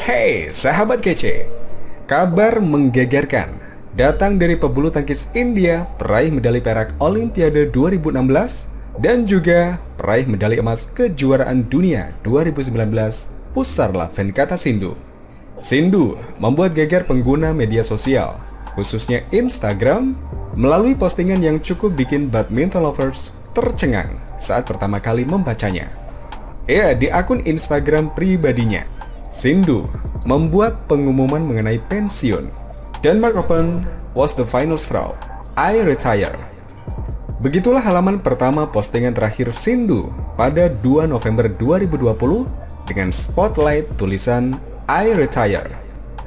Hey, sahabat kece. Kabar menggegerkan datang dari pebulu tangkis India, peraih medali perak Olimpiade 2016 dan juga peraih medali emas kejuaraan dunia 2019, Pusarla Venkata Sindhu. Sindhu membuat geger pengguna media sosial, khususnya Instagram, melalui postingan yang cukup bikin badminton lovers tercengang saat pertama kali membacanya. Ya, di akun Instagram pribadinya, Sindhu membuat pengumuman mengenai pensiun. Denmark Open was the final straw. I retire. Begitulah halaman pertama postingan terakhir Sindhu pada 2 November 2020 dengan spotlight tulisan I retire.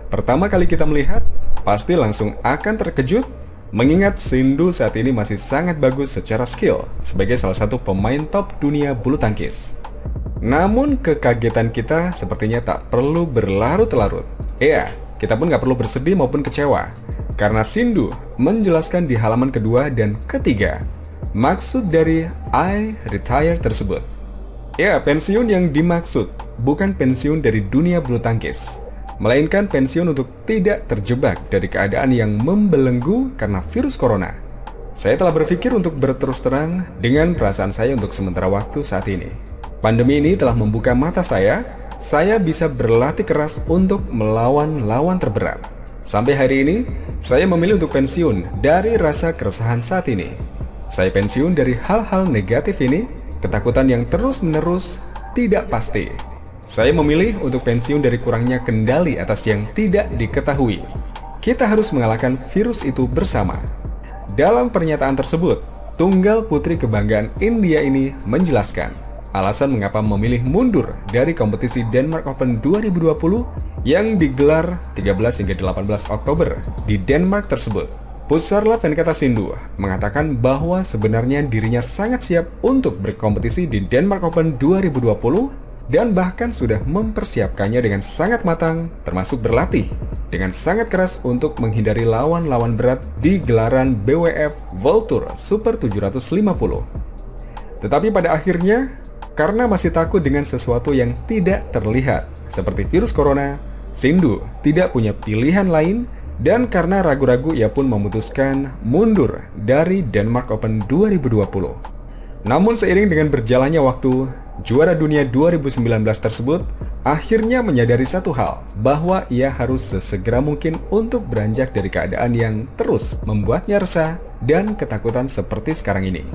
Pertama kali kita melihat, pasti langsung akan terkejut mengingat Sindhu saat ini masih sangat bagus secara skill sebagai salah satu pemain top dunia bulu tangkis. Namun kekagetan kita sepertinya tak perlu berlarut-larut. Ya, kita pun gak perlu bersedih maupun kecewa, karena Sindhu menjelaskan di halaman kedua dan ketiga maksud dari I retire tersebut. Ya, pensiun yang dimaksud bukan pensiun dari dunia bulu tangkis, melainkan pensiun untuk tidak terjebak dari keadaan yang membelenggu karena virus corona. Saya telah berpikir untuk berterus terang dengan perasaan saya untuk sementara waktu saat ini. Pandemi ini telah membuka mata saya bisa berlatih keras untuk melawan lawan terberat. Sampai hari ini, saya memilih untuk pensiun dari rasa keresahan saat ini. Saya pensiun dari hal-hal negatif ini, ketakutan yang terus-menerus tidak pasti. Saya memilih untuk pensiun dari kurangnya kendali atas yang tidak diketahui. Kita harus mengalahkan virus itu bersama. Dalam pernyataan tersebut, tunggal putri kebanggaan India ini menjelaskan alasan mengapa memilih mundur dari kompetisi Denmark Open 2020 yang digelar 13 hingga 18 Oktober di Denmark tersebut. Pusarla Venkata Sindhu mengatakan bahwa sebenarnya dirinya sangat siap untuk berkompetisi di Denmark Open 2020 dan bahkan sudah mempersiapkannya dengan sangat matang, termasuk berlatih dengan sangat keras untuk menghindari lawan-lawan berat di gelaran BWF World Tour Super 750. Tetapi pada akhirnya, karena masih takut dengan sesuatu yang tidak terlihat, seperti virus corona, Sindhu tidak punya pilihan lain, dan karena ragu-ragu ia pun memutuskan mundur dari Denmark Open 2020. Namun seiring dengan berjalannya waktu, juara dunia 2019 tersebut akhirnya menyadari satu hal, bahwa ia harus sesegera mungkin untuk beranjak dari keadaan yang terus membuatnya resah dan ketakutan seperti sekarang ini.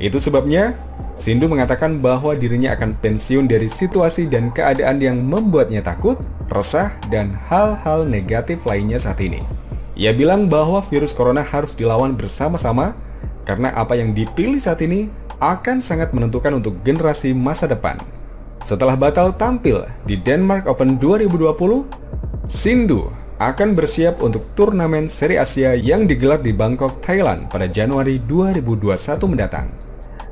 Itu sebabnya, Sindhu mengatakan bahwa dirinya akan pensiun dari situasi dan keadaan yang membuatnya takut, resah, dan hal-hal negatif lainnya saat ini. Ia bilang bahwa virus corona harus dilawan bersama-sama, karena apa yang dipilih saat ini akan sangat menentukan untuk generasi masa depan. Setelah batal tampil di Denmark Open 2020, Sindhu akan bersiap untuk turnamen Seri Asia yang digelar di Bangkok, Thailand pada Januari 2021 mendatang.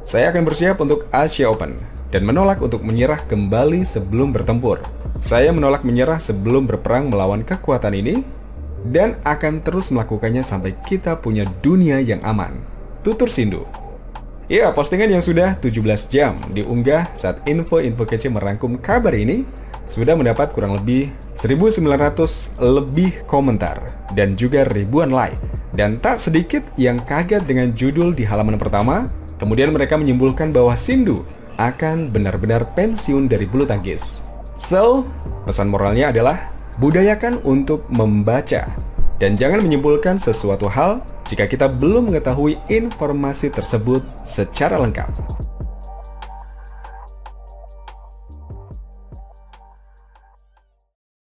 Saya akan bersiap untuk Asia Open dan menolak untuk menyerah kembali sebelum bertempur. Saya menolak menyerah sebelum berperang melawan kekuatan ini dan akan terus melakukannya sampai kita punya dunia yang aman, tutur Sindhu. Ya, postingan yang sudah 17 jam diunggah saat info-info kece merangkum kabar ini sudah mendapat kurang lebih 1.900 lebih komentar dan juga ribuan like. Dan tak sedikit yang kaget dengan judul di halaman pertama. Kemudian mereka menyimpulkan bahwa Sindhu akan benar-benar pensiun dari bulu tangkis. So, pesan moralnya adalah budayakan untuk membaca dan jangan menyimpulkan sesuatu hal jika kita belum mengetahui informasi tersebut secara lengkap.